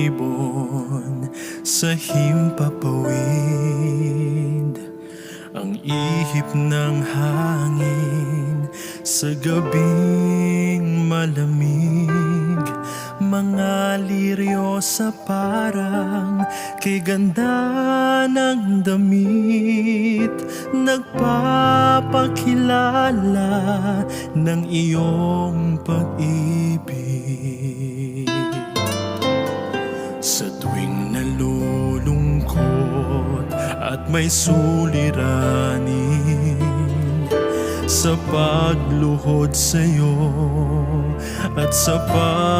ibon sa himpapawid, ang ihip ng hangin sa gabing malamig, mga liryo sa parang kay ganda ng damit, nagpapakilala ng iyong pag-ibig. Sa tuwing nalulungkot at may suliranin, sa pagluhod sa'yo at sa